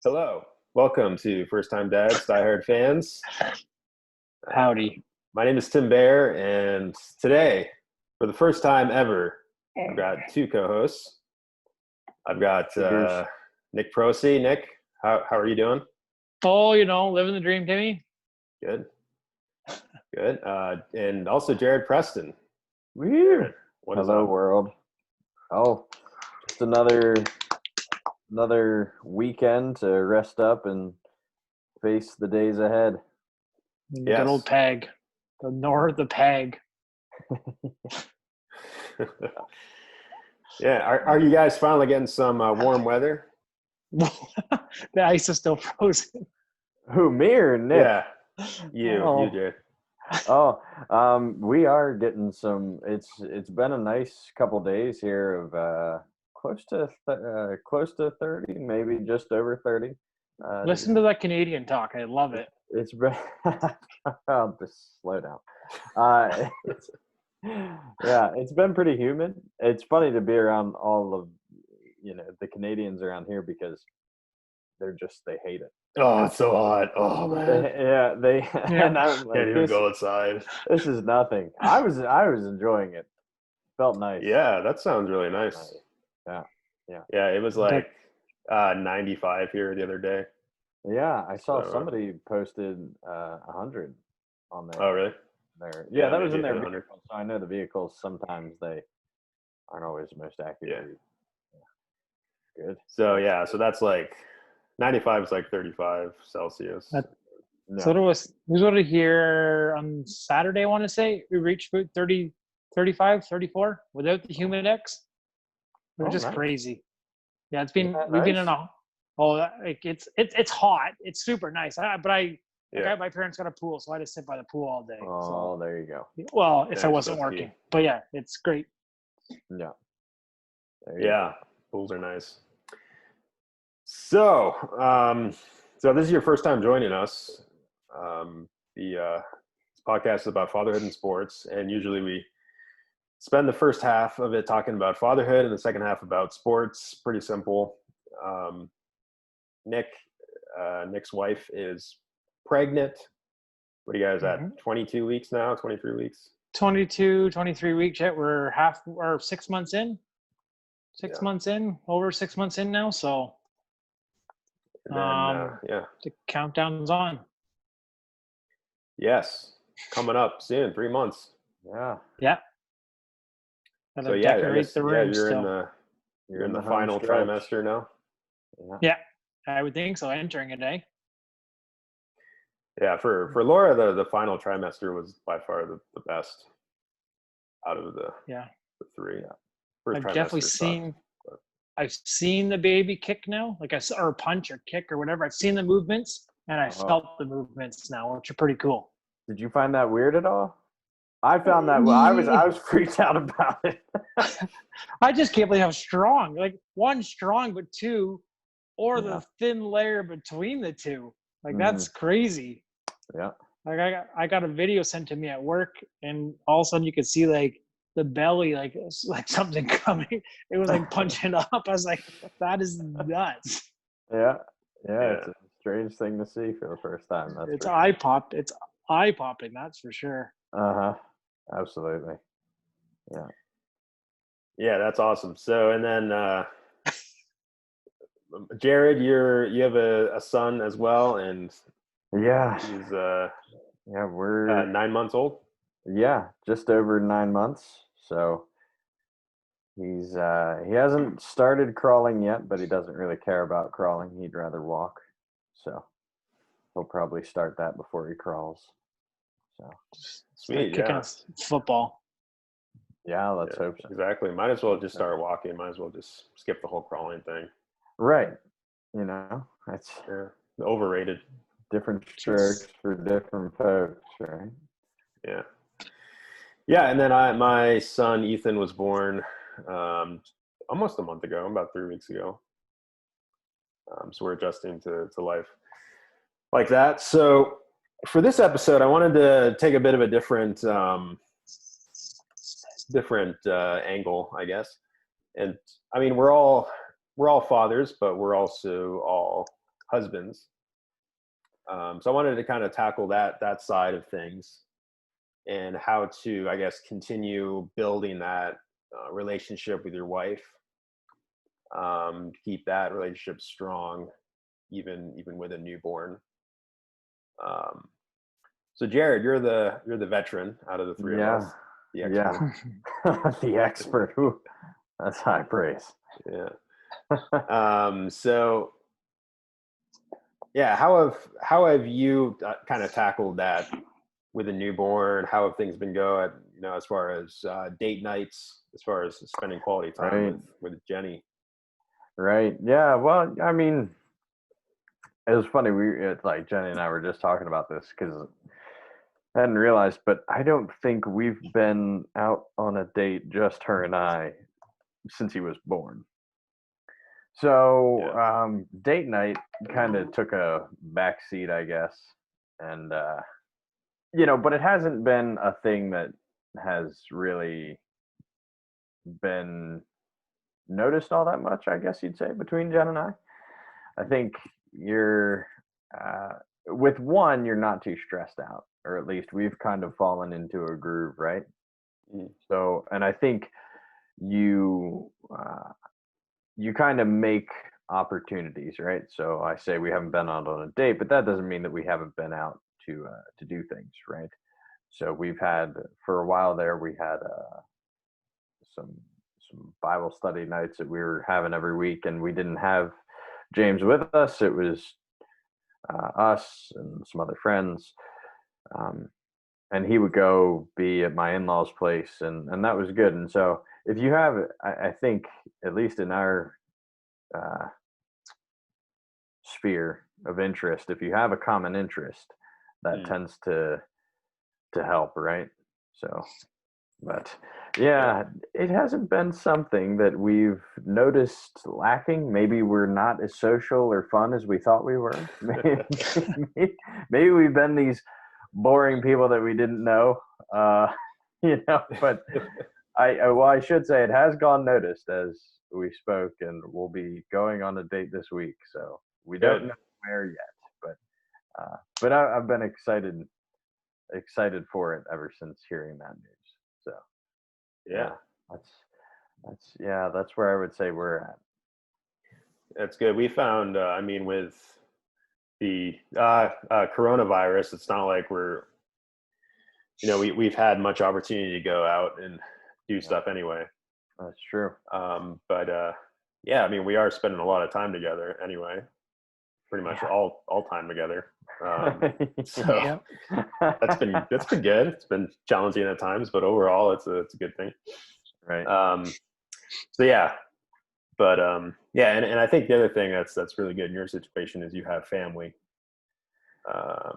Hello. Welcome to First Time Dads, Diehard fans. Howdy. My name is Tim Bear, and today, for the first time ever, I've got two co-hosts. I've got Nick Procee. Nick, how are you doing? Oh, living the dream, Timmy. Good. Good. And also Jarryd Preston. Weird. What is Hello, up? world. Oh, just another weekend to rest up and face the days ahead. Yes. Good old Peg. The Peg. Yeah. Are you guys finally getting some warm weather? The ice is still frozen. Who, me or Nick? Yeah. You, Jarryd. We are getting some. It's been a nice couple days here of close to 30, maybe just over 30. Listen to that Canadian talk. I love it. It's been. I'll just slow down. It's been pretty humid. It's funny to be around all of the Canadians around here because they hate it. Oh, it's so hot. Oh man. And I'm like, Can't even go outside. This is nothing. I was enjoying it. Felt nice. Yeah, that sounds really nice. Yeah, it was like 95 here the other day. Yeah, I saw somebody posted 100 on there. Oh, really? Yeah, that was in their vehicle. So I know the vehicles sometimes they aren't always the most accurate. Yeah. Good. So that's like 95 is like 35 Celsius. So it was here on Saturday, I want to say. We reached about 30, 35, 34 without the humid X. It was just nice. crazy. Yeah, we've been in it's hot. It's super nice. My parents got a pool, so I just sit by the pool all day. Oh, there you go. Well, if I wasn't working. But yeah, it's great. Yeah. Pools are nice. So, so this is your first time joining us. This podcast is about fatherhood and sports, and usually we spend the first half of it talking about fatherhood and the second half about sports. Pretty simple. Nick's wife is pregnant. What are you guys at? 22 weeks now? 23 weeks? 22, 23 weeks yet. We're 6 months in. Over 6 months in now. So, the countdown's on. Yes, coming up soon. 3 months. Yeah. Yeah. So decorate the room still. You're in the final trimester now. Yeah, I would think so. Entering a day. Yeah, for Laura, the final trimester was by far the best out of the three. I've definitely seen the baby kick now, or punch or kick or whatever. I've seen the movements and I felt the movements now, which are pretty cool. Did you find that weird at all? I found that I was freaked out about it. I just can't believe how strong. Like, one, strong, but two, or the thin layer between the two. Like, that's crazy. Yeah. Like, I got a video sent to me at work, and all of a sudden you could see like the belly, like something coming. It was like punching up. I was like, that is nuts. Yeah. It's a strange thing to see for the first time. It's eye-popping, that's for sure. Absolutely. Yeah, that's awesome. So, and then Jarryd, you have a son as well, and he's we're 9 months old. Yeah, just over 9 months. So he hasn't started crawling yet, but he doesn't really care about crawling. He'd rather walk. So he'll probably start that before he crawls. So sweet, kicking football. Yeah, let's hope so. Exactly. Might as well just start walking. Might as well just skip the whole crawling thing. Right. That's overrated. Different strokes for different folks, right? Yeah. Yeah, and then my son Ethan was born almost a month ago, about 3 weeks ago. So we're adjusting to life like that. So for this episode, I wanted to take a bit of a different angle, I guess. And I mean, we're all fathers, but we're also all husbands. So I wanted to kind of tackle that side of things and how to, I guess, continue building that relationship with your wife, keep that relationship strong, even with a newborn. So Jarryd, you're the veteran out of the three of us, the expert. The expert. Ooh, that's high praise. Yeah. So yeah, how have you kind of tackled that with a newborn? How have things been going? As far as date nights, as far as spending quality time with Jenny. Right. Yeah. Well, I mean, it was funny. It's like Jenny and I were just talking about this because I hadn't realized, but I don't think we've been out on a date, just her and I, since he was born. So date night kind of took a back seat, I guess. And, but it hasn't been a thing that has really been noticed all that much, I guess you'd say, between Jen and I. I think you're, with one, you're not too stressed out, or at least we've kind of fallen into a groove, right? So, and I think you kind of make opportunities, right? So I say we haven't been out on a date, but that doesn't mean that we haven't been out to do things, right? So we've had, for a while there, we had some Bible study nights that we were having every week, and we didn't have James with us. It was us and some other friends, and he would go be at my in-laws' place, and that was good. And so if you have, I think, at least in our sphere of interest, if you have a common interest, that tends to help, right? So, but yeah, it hasn't been something that we've noticed lacking. Maybe we're not as social or fun as we thought we were. Maybe we've been these boring people that we didn't know, but I should say it has gone noticed as we spoke, and we'll be going on a date this week. So we don't know where yet, but I've been excited for it ever since hearing that news. So that's where I would say we're at. That's good. We found, with the coronavirus, it's not like we've had much opportunity to go out and do stuff anyway. That's true. We are spending a lot of time together anyway, pretty much all time together. So that's been good. It's been challenging at times, but overall it's a good thing. Right. And I think the other thing that's really good in your situation is you have family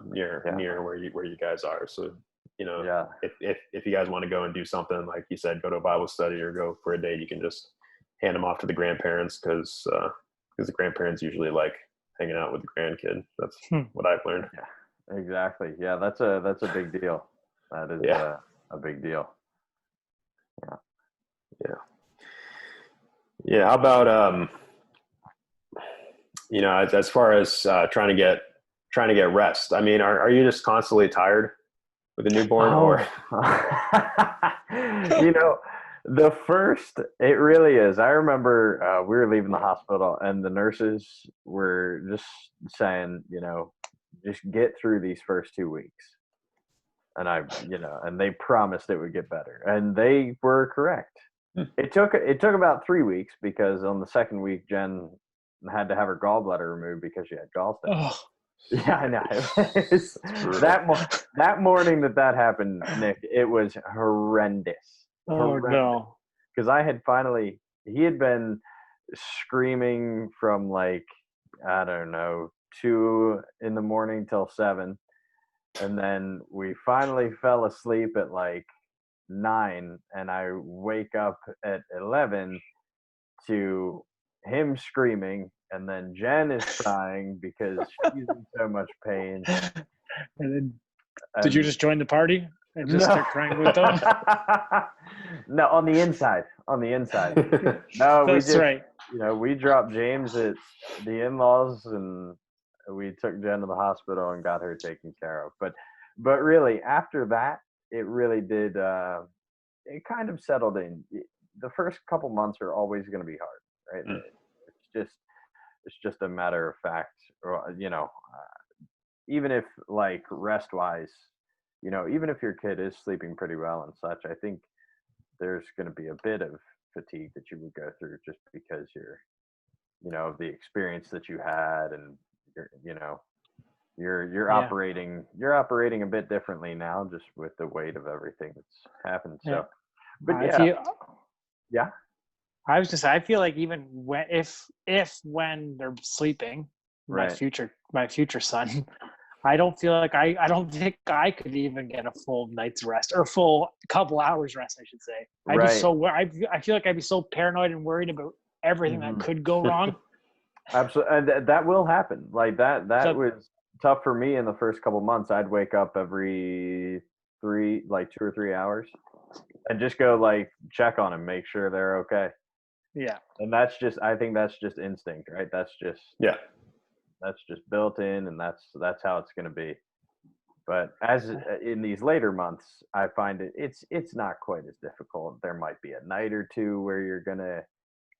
near where you guys are. So if you guys want to go and do something, like you said, go to a Bible study or go for a day, you can just hand them off to the grandparents because the grandparents usually like hanging out with the grandkid. That's what I've learned. Yeah, exactly. Yeah, that's a big deal. That is a big deal. Yeah. How about as far as trying to get rest? I mean, are you just constantly tired with a newborn, or? The first, it really is. I remember we were leaving the hospital, and the nurses were just saying, just get through these first 2 weeks. And and they promised it would get better, and they were correct. It took about 3 weeks, because on the second week, Jen had to have her gallbladder removed because she had gallstones. Oh. Yeah, I know. That morning that happened, Nick, it was horrendous. Oh, no. Because he had been screaming from 2 in the morning till 7. And then we finally fell asleep at 9, and I wake up at 11 to him screaming, and then Jen is crying because she's in so much pain. And then, did you just join the party and just start crying with them? No, on the inside. No, that's right. We dropped James at the in-laws, and we took Jen to the hospital and got her taken care of. But really, after that, it really did. It kind of settled in. The first couple months are always going to be hard, right? It's just a matter of fact. Even if like rest wise, even if your kid is sleeping pretty well and such, I think there's going to be a bit of fatigue that you would go through just because the experience that you had, and you're operating a bit differently now just with the weight of everything that's happened. So, but yeah. I was just, I feel like even when they're sleeping, my Right. future son, I don't feel like I don't think I could even get a full night's rest, or full couple hours rest, I should say. I'd be so, I feel like I'd be so paranoid and worried about everything that could go wrong. Absolutely. And that will happen. Like that was tough for me in the first couple months. I'd wake up every 2 or 3 hours and just go like check on them, make sure they're okay. Yeah. And I think that's just instinct, right? That's just built in, and that's how it's going to be. But as in these later months, I find it's not quite as difficult. There might be a night or two where you're going to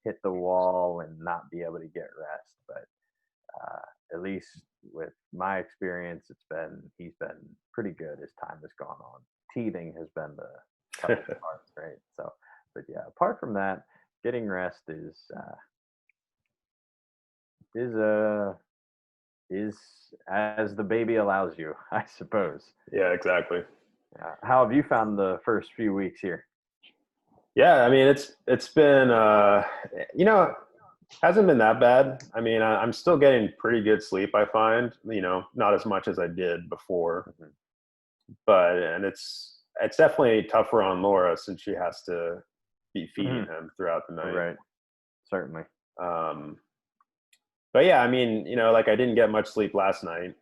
hit the wall and not be able to get rest. But at least with my experience, he's been pretty good as time has gone on. Teething has been the toughest part, right? So, but yeah, apart from that, getting rest is as the baby allows you, I suppose. Yeah, exactly. How have you found the first few weeks here? Yeah, I mean, it's been hasn't been that bad. I mean, I'm still getting pretty good sleep, I find, not as much as I did before, but it's definitely tougher on Laura since she has to be feeding him throughout the night. Right. Certainly. But yeah, I mean, like I didn't get much sleep last night,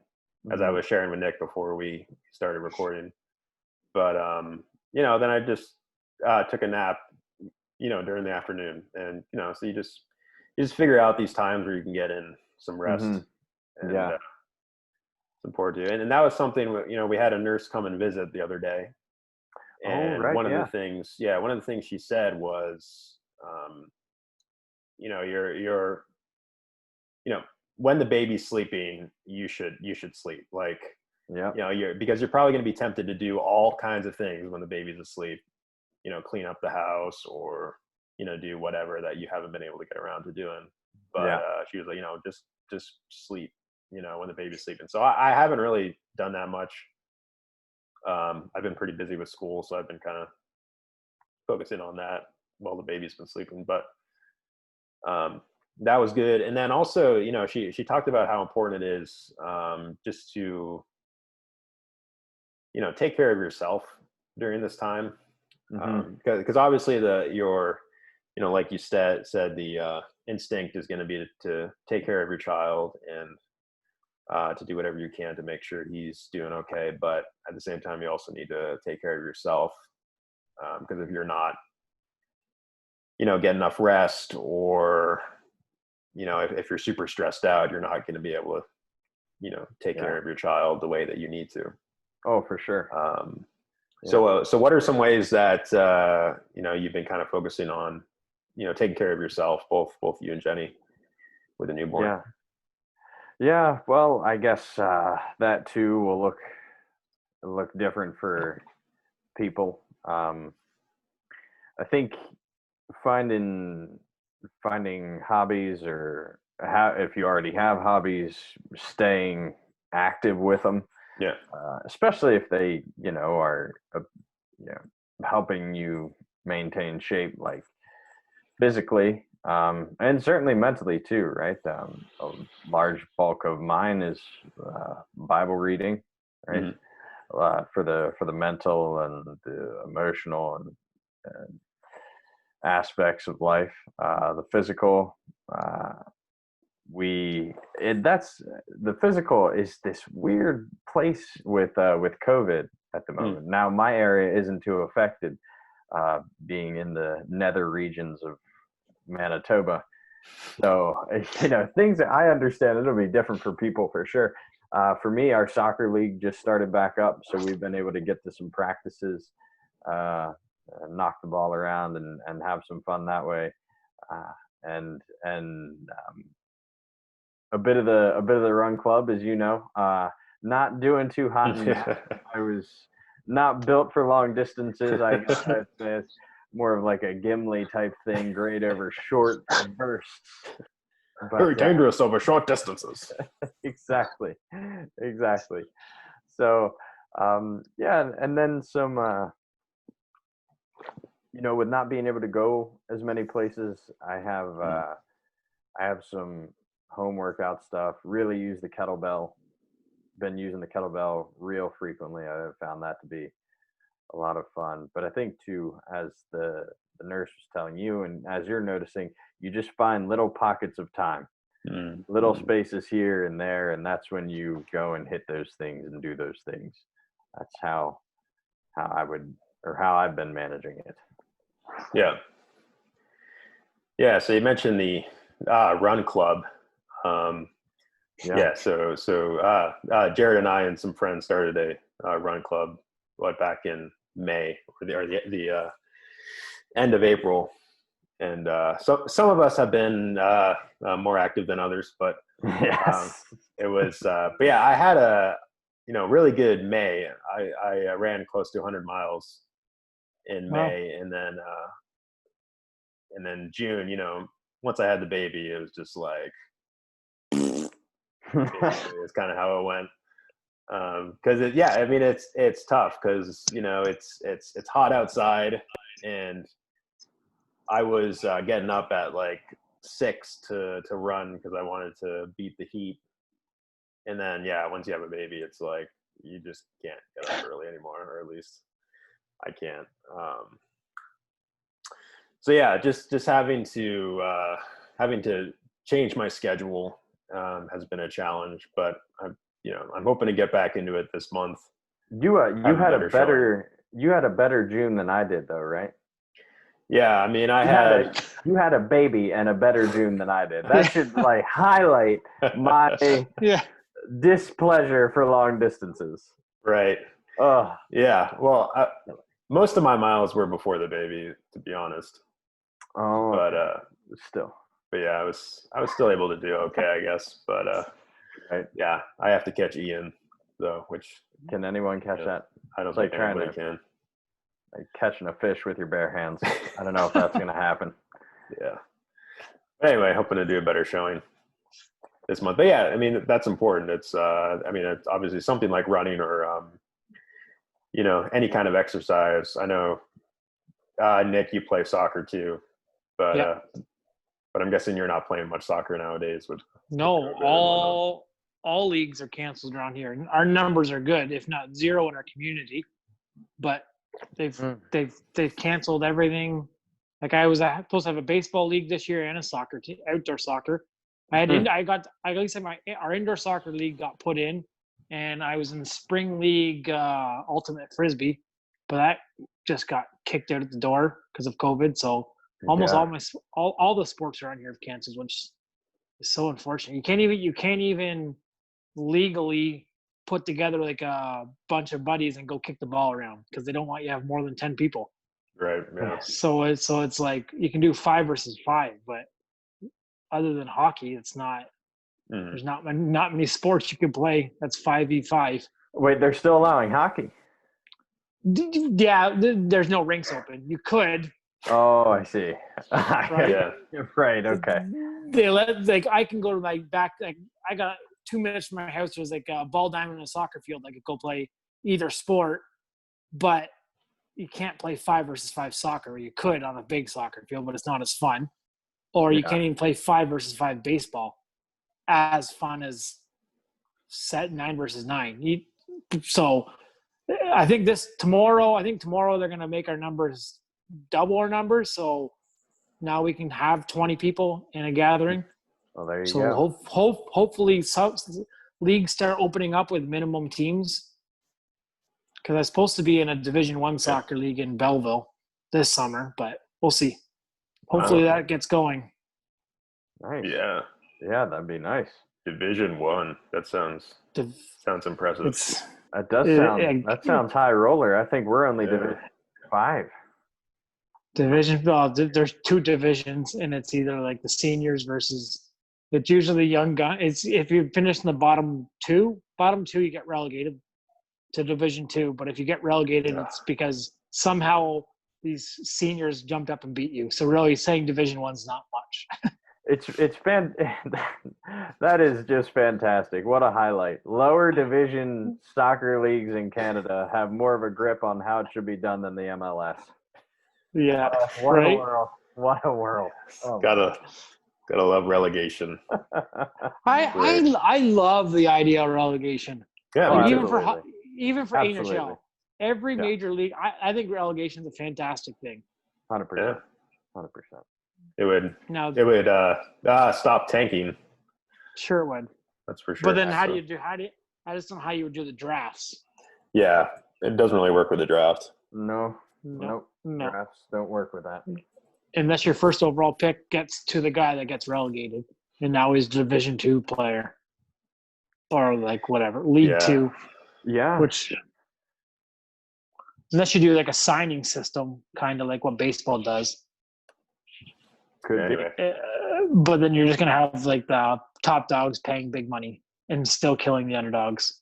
as I was sharing with Nick before we started recording. But then I just took a nap, during the afternoon, and so you just figure out these times where you can get in some rest. And, it's important to you. And that was something, we had a nurse come and visit the other day, and one of the things she said was, you're when the baby's sleeping, you should sleep. Like, because you're probably going to be tempted to do all kinds of things when the baby's asleep, clean up the house or, do whatever that you haven't been able to get around to doing. But she was like, just sleep, when the baby's sleeping. So I haven't really done that much. I've been pretty busy with school, so I've been kind of focusing on that while the baby's been sleeping. But that was good. And then also, she talked about how important it is just to, take care of yourself during this time. Because obviously like you said, the instinct is going to be to take care of your child and to do whatever you can to make sure he's doing okay. But at the same time, you also need to take care of yourself, because if you're not, get enough rest, or if you're super stressed out, you're not going to be able to, take care of your child the way that you need to. Oh, for sure. So what are some ways that, you've been kind of focusing on, taking care of yourself, both you and Jenny with a newborn? Yeah. Well, I guess that too will look different for people. I think finding hobbies, or if you already have hobbies, staying active with them. Yeah. Especially if they, are, helping you maintain shape, like physically, and certainly mentally too, right? A large bulk of mine is Bible reading, right? For the mental and the emotional and aspects of life. The physical, that's the physical is this weird place with COVID at the moment. Now my area isn't too affected, being in the nether regions of Manitoba, So, things that I understand, it'll be different for people for sure. For me, our soccer league just started back up, so we've been able to get to some practices, knock the ball around, and have some fun that way. And a bit of the run club, as you know, not doing too hot. I was not built for long distances. I guess I'd say it's more of like a Gimli type thing, great over short bursts. But, very dangerous over short distances. Exactly. So, and then some, with not being able to go as many places, I have some home workout stuff. Really use the kettlebell. Been using the kettlebell real frequently. I found that to be a lot of fun. But I think too, as the nurse was telling you, and as you're noticing, you just find little pockets of time, little spaces here and there, and that's when you go and hit those things and do those things. That's how I've been managing it. Yeah. So you mentioned the run club. So Jarryd and I and some friends started a run club back in May or the end of April, and so some of us have been more active than others, but it was but yeah, I had a really good May. I ran close to 100 miles in May. And then June, once I had the baby, it was just like it's kind of how it went. Because it's tough because it's hot outside, and I was getting up at like 6 to run because I wanted to beat the heat. And then once you have a baby, it's like you just can't get up early anymore, or at least I can't. So just having to change my schedule has been a challenge, but I'm hoping to get back into it this month. You had a better June than I did, though, right? Yeah, I mean, you had a baby and a better June than I did. That should highlight my displeasure for long distances. Right. Yeah. Well, most of my miles were before the baby, to be honest. Oh, but still. But yeah, I was still able to do okay, I guess. But right. Yeah, I have to catch Ian though. Which can anyone catch that? I don't think anybody can. Like catching a fish with your bare hands. I don't know if that's going to happen. Yeah. But anyway, hoping to do a better showing this month. But yeah, I mean, that's important. It's it's obviously something like running or any kind of exercise. I know Nick, you play soccer too, but I'm guessing you're not playing much soccer nowadays. No, all leagues are canceled around here. Our numbers are good, if not zero in our community, but they've canceled everything. Like I was supposed to have a baseball league this year and a soccer team, outdoor soccer. Our indoor soccer league got put in, and I was in the spring league ultimate frisbee, but that just got kicked out at the door because of COVID. So almost all the sports around here have canceled, which is so unfortunate. You can't even legally put together like a bunch of buddies and go kick the ball around because they don't want you to have more than 10 people. Right. Yeah. So it's like you can do 5 versus 5, but other than hockey, it's not. There's not many sports you can play. That's 5v5. Wait, they're still allowing hockey? Yeah, there's no rinks open. You could. Oh, I see. Right? Yeah. Right. Okay. They I can go to my back. Like I got 2 minutes from my house. There's like a ball diamond in a soccer field. I could go play either sport, but you can't play 5 versus 5 soccer. You could on a big soccer field, but it's not as fun. Or you can't even play 5 versus 5 baseball, as fun as 9 versus 9. So I think tomorrow they're going to make our numbers double our numbers. So now we can have 20 people in a gathering. Well, there you go. Hopefully some leagues start opening up with minimum teams. Because I was supposed to be in a Division I soccer league in Belleville this summer, but we'll see. Hopefully that gets going. Nice. Yeah. Yeah, that'd be nice. Division 1. That sounds impressive. It's That does sound. That sounds high roller. I think we're only Division 5. division. Well, there's 2 divisions, and it's either like the seniors versus. It's usually young guy. It's if you finish in the bottom two you get relegated to Division 2. But if you get relegated, it's because somehow these seniors jumped up and beat you. So really, saying Division 1's not much. It's that is just fantastic. What a highlight. Lower division soccer leagues in Canada have more of a grip on how it should be done than the MLS. Yeah, What right. a world. What a world. Oh, Gotta love relegation. I love the idea of relegation. Yeah, Like, me too. even for Absolutely. NHL, every major league, I think relegation is a fantastic thing. 100%. 100%. It would Now, stop tanking. sure it would. That's for sure. But then I just don't know how you would do the drafts. Yeah, it doesn't really work with the draft. No. Drafts don't work with that. Unless your first overall pick gets to the guy that gets relegated, and now he's Division 2 player, or like whatever League 2. Yeah. Which, unless you do like a signing system, kind of like what baseball does. Could be. But then you're just gonna have like the top dogs paying big money and still killing the underdogs,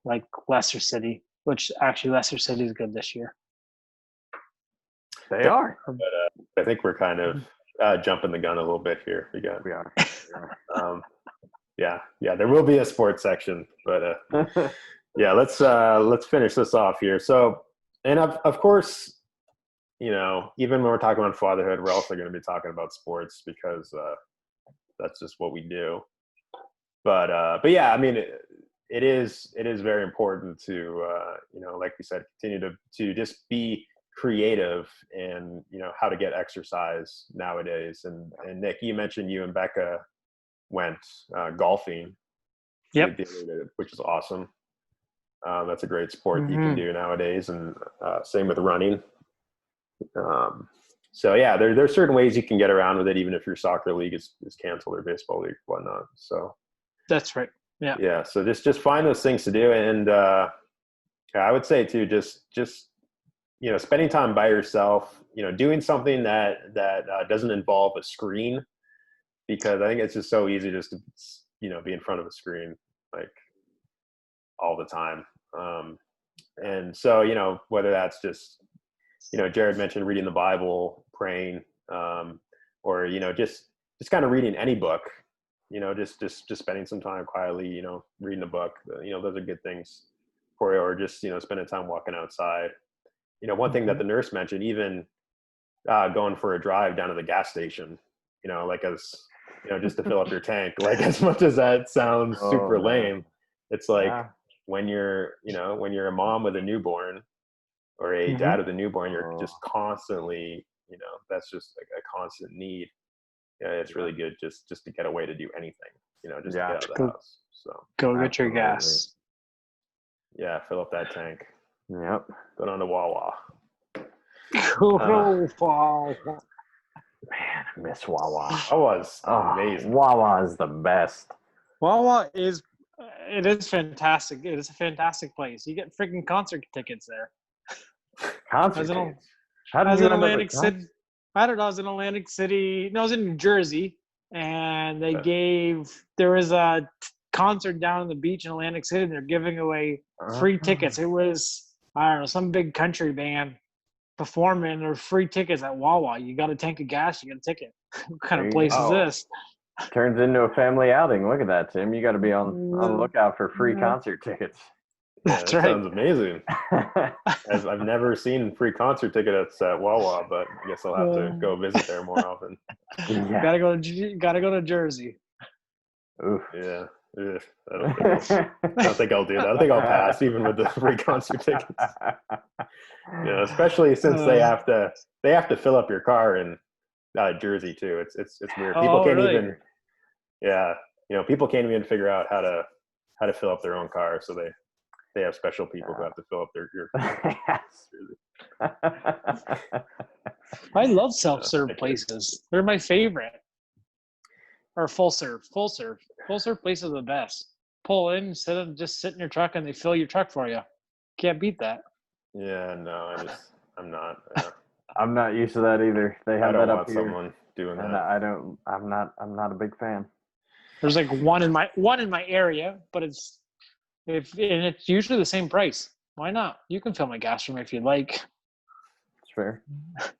like Leicester City. Which actually Leicester City is good this year. They are. But I think we're kind of jumping the gun a little bit here. We are. Yeah. There will be a sports section, but yeah, let's finish this off here. So, and of course, you know, even when we're talking about fatherhood, we're also going to be talking about sports because that's just what we do. But yeah, I mean, it is very important to you know, like we said, continue to just be creative and, you know, how to get exercise nowadays. And Nick, you mentioned you and Becca went golfing. Yep. Which is awesome. That's a great sport that you can do nowadays, and same with running. So yeah, there's certain ways you can get around with it, even if your soccer league is canceled or baseball league, whatnot. So that's right. Yeah. So just find those things to do, and I would say too, just you know, spending time by yourself, you know, doing something that doesn't involve a screen, because I think it's just so easy just to, you know, be in front of a screen like all the time. And so, you know, whether that's just, you know, Jarryd mentioned reading the Bible, praying, or, you know, just kind of reading any book, you know, just spending some time quietly, you know, reading a book, you know, those are good things for you. Or just, you know, spending time walking outside. You know, one thing that the nurse mentioned, even going for a drive down to the gas station, you know, like as, you know, just to fill up your tank, like as much as that sounds super lame, it's like when you're a mom with a newborn or a dad with a newborn, you're just constantly, you know, that's just like a constant need. Yeah, it's really good just to get away to do anything, you know, just to get out of the house. So go get your gas. Yeah, fill up that tank. Yep. Go down to Wawa. Wawa. Man, I miss Wawa. That was amazing. Wawa is the best. Wawa is fantastic. It is a fantastic place. You get freaking concert tickets there. Concert tickets? How did you end Atlantic City? I don't know. I was in Atlantic City. No, I was in New Jersey, and there was a concert down on the beach in Atlantic City, and they're giving away free tickets. It was, I don't know, some big country band performing, or free tickets at Wawa. You got a tank of gas, you get a ticket. What kind of place is this? Turns into a family outing. Look at that, Tim. You got to be on the lookout for free concert tickets. That's that right. Sounds amazing. As I've never seen free concert tickets at Wawa, but I guess I'll have to go visit there more often. Yeah. Gotta go to Jersey. Oof. Yeah. I don't think I'll do that. I think I'll pass, even with the free concert tickets. You know, especially since they have to fill up your car in Jersey too. It's weird. People can't even. Yeah, you know, people can't even figure out how to fill up their own car, so they have special people who have to fill up your I love self-serve places. They're my favorite. or full serve. Full serve places are the best. Pull in instead of just sit in your truck and they fill your truck for you. Can't beat that. Yeah, no, I'm not. I'm not used to that either. They I have don't that want up here, someone doing and that. I'm not a big fan. There's like one in my area, but it's usually the same price. Why not? You can fill my gas for me if you'd like. It's fair.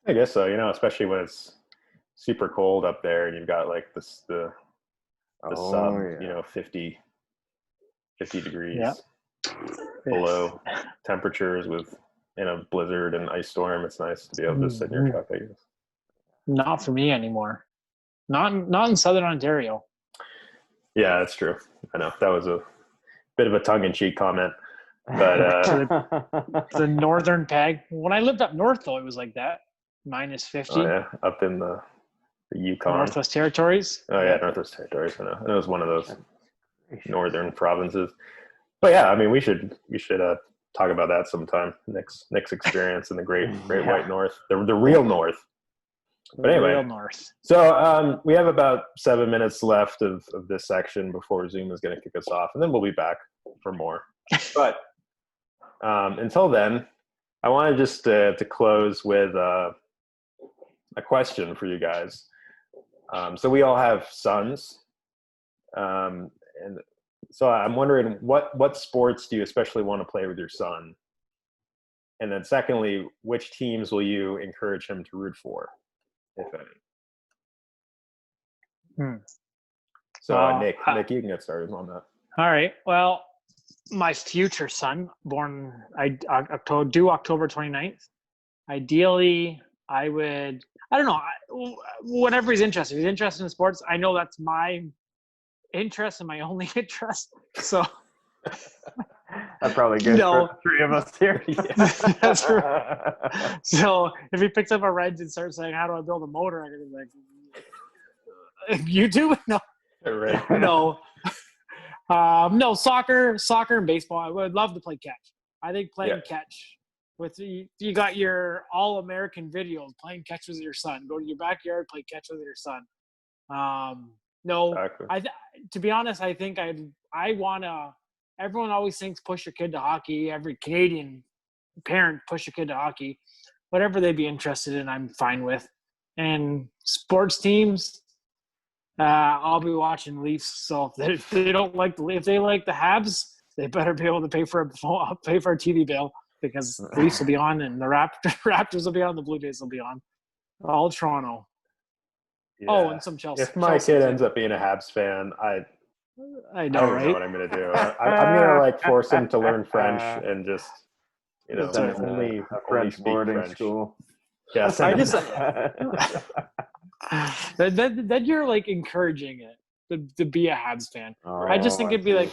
I guess so. Especially when it's super cold up there, and you've got like the sub, Yeah. 50 degrees Yeah. below temperatures in a blizzard and ice storm. It's nice to be able to sit in your truck, I guess. Not for me anymore. Not in Southern Ontario. Yeah, that's true. I know that was a bit of a tongue-in-cheek comment, but The northern peg. When I lived up north, though, it was like that, -50. oh yeah, up in the Yukon, Northwest Territories. Oh yeah, Northwest Territories. I know. It was one of those northern provinces. But yeah, I mean, we should talk about that sometime. Nick's experience in the Great White North, the real North. But anyway, Real north. So we have about 7 minutes left of this section before Zoom is going to kick us off, and then we'll be back for more. But until then, I wanted just to close with a question for you guys. So we all have sons, and so I'm wondering what sports do you especially want to play with your son? And then secondly, which teams will you encourage him to root for, if any? So Nick, you can get started on that. All right. Well, my future son, born October 29th. Ideally, I don't know, whatever he's interested. If he's interested in sports, I know that's my interest and my only interest. So that probably goes for the three of us here. That's right. So if he picks up a wrench and starts saying, "How do I build a motor?" I'm gonna be like, "You do?" No, right. No. No, soccer and baseball. I would love to play catch. I think playing catch with you got your all-American videos playing catch with your son. Go to your backyard, play catch with your son. No, exactly. To be honest, I think I wanna. Everyone always thinks push your kid to hockey. Every Canadian parent push your kid to hockey. Whatever they'd be interested in, I'm fine with. And sports teams, I'll be watching Leafs. So if they like the Habs, they better be able to pay for a TV bill, because the Leafs will be on and the Raptors will be on, the Blue Jays will be on. All Toronto. Yeah. Oh, and some Chelsea. If my kid ends up being a Habs fan, I know, don't right? know what I'm going to do. I'm going to force him to learn French and just, send him only French boarding school. Yeah, then you're encouraging it to be a Habs fan. I just think it'd be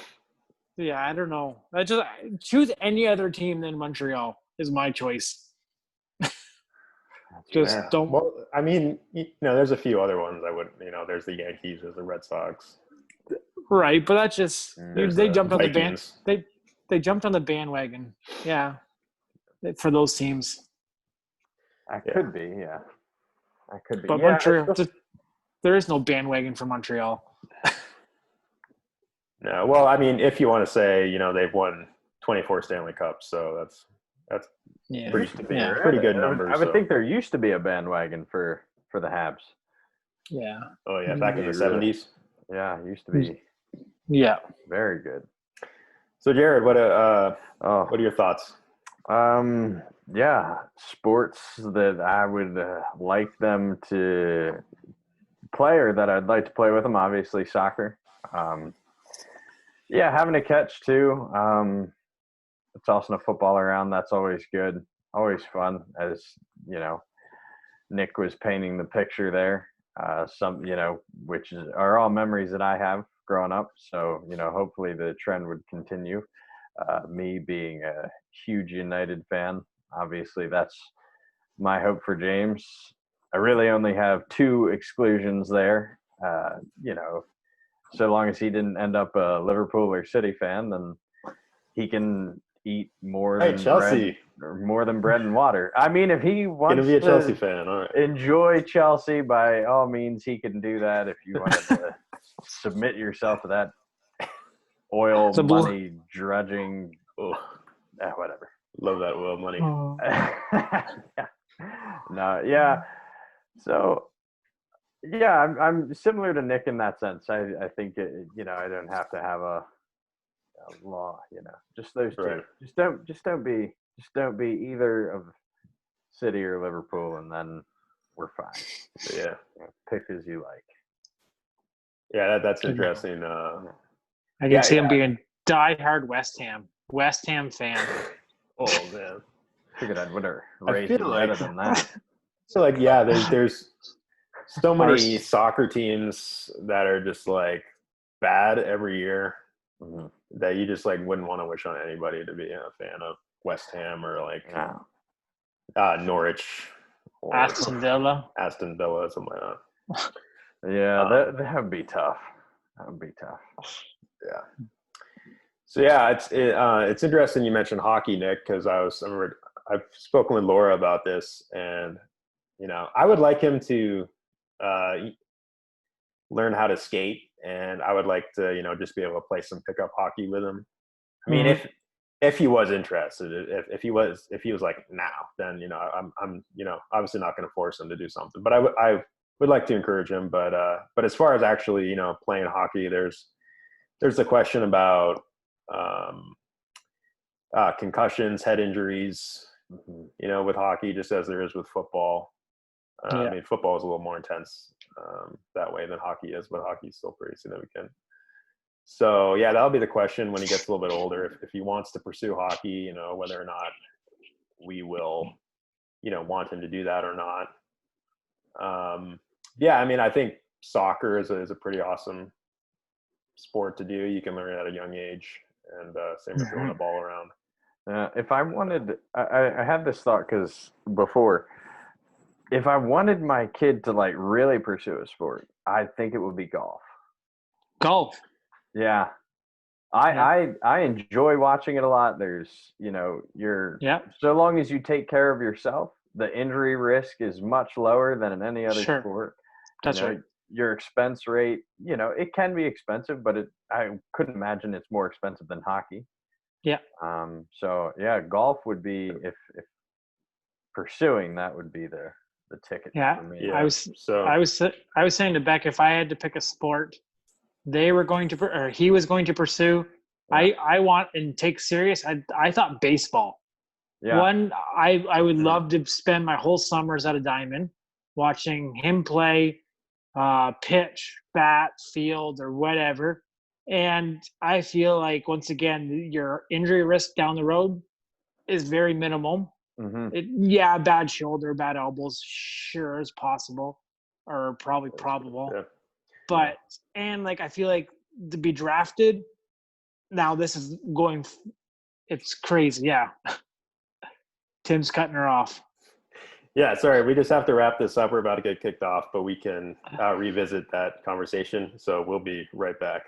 I don't know. I just choose any other team than Montreal is my choice. Just don't. Well, I mean, there's a few other ones I would. There's the Yankees, there's the Red Sox. Right, but that's just they jumped on Vikings. the band. They jumped on the bandwagon. Yeah, for those teams. I could be, yeah. I could be. But Montreal, there is no bandwagon for Montreal. No, well, I mean, if you want to say, they've won 24 Stanley Cups, so that's pretty good numbers. I would think there used to be a bandwagon for the Habs. Yeah. Oh yeah, back in the 70s. Yeah, it used to be. Yeah. Very good. So Jarryd, what are your thoughts? Yeah, sports that I would like them to play, or that I'd like to play with them. Obviously, soccer. Having a catch too. Tossing a football around, that's always good, always fun. As Nick was painting the picture there. Which are all memories that I have growing up. So hopefully the trend would continue. Me being a huge United fan, obviously that's my hope for James. I really only have two exclusions there. So long as he didn't end up a Liverpool or City fan, then he can eat more Hey, than Chelsea. bread and water. I mean, if he Gonna wants be a Chelsea to fan. All right. enjoy Chelsea, by all means, he can do that. If you wanted to submit yourself to that oil The blue- money drudging, Oh, whatever. love that oil money. Oh. Yeah. No, yeah. So, yeah, I'm similar to Nick in that sense. I think I don't have to have a law. Just those two. Right. Just don't be either of City or Liverpool, and then we're fine. Yeah. Pick as you like. Yeah, that's interesting. I can see him being diehard West Ham fan. Oh man. Figured I'd win a I race feel like- better than that. So like, yeah, there's so many soccer teams that are just like bad every year Mhm. that you just like wouldn't want to wish on anybody to be a fan of West Ham or like No. Norwich or Aston Villa. Aston Villa, something like that. Yeah, that would be tough. That would be tough. Yeah. So yeah, it's interesting you mentioned hockey, Nick, because I've spoken with Laura about this, and I would like him to learn how to skate, and I would like to just be able to play some pickup hockey with him. I mean, if he was interested, if he was like now, then I'm obviously not going to force him to do something, but I would like to encourage him. But as far as actually playing hockey, there's the question about concussions, head injuries, with hockey, just as there is with football. I mean, football is a little more intense that way than hockey is, but hockey is still pretty significant. So yeah, that'll be the question when he gets a little bit older, if he wants to pursue hockey, whether or not we will, want him to do that or not. Yeah, I mean, I think soccer is a pretty awesome sport to do. You can learn at a young age, and same with throwing a ball around. If I wanted, I had this thought because before, if I wanted my kid to like really pursue a sport, I think it would be golf. Golf. Yeah. I enjoy watching it a lot. There's, so long as you take care of yourself, the injury risk is much lower than in any other sport. That's right. Your expense rate, it can be expensive, but I couldn't imagine it's more expensive than hockey. Yeah. So yeah, golf would be, if pursuing that would be the ticket for me. Yeah. I was saying to Beck, if I had to pick a sport he was going to pursue, I want and take serious. I thought baseball. Yeah. One, I would love to spend my whole summers at a diamond watching him play, pitch, bat, field, or whatever. And I feel like, once again, your injury risk down the road is very minimal. Mm-hmm. Bad shoulder, bad elbows, sure is possible, or probably probable. Yeah. But, and like, I feel like to be drafted, now this is it's crazy. Yeah. Tim's cutting her off. Yeah, sorry. We just have to wrap this up. We're about to get kicked off, but we can revisit that conversation. So we'll be right back.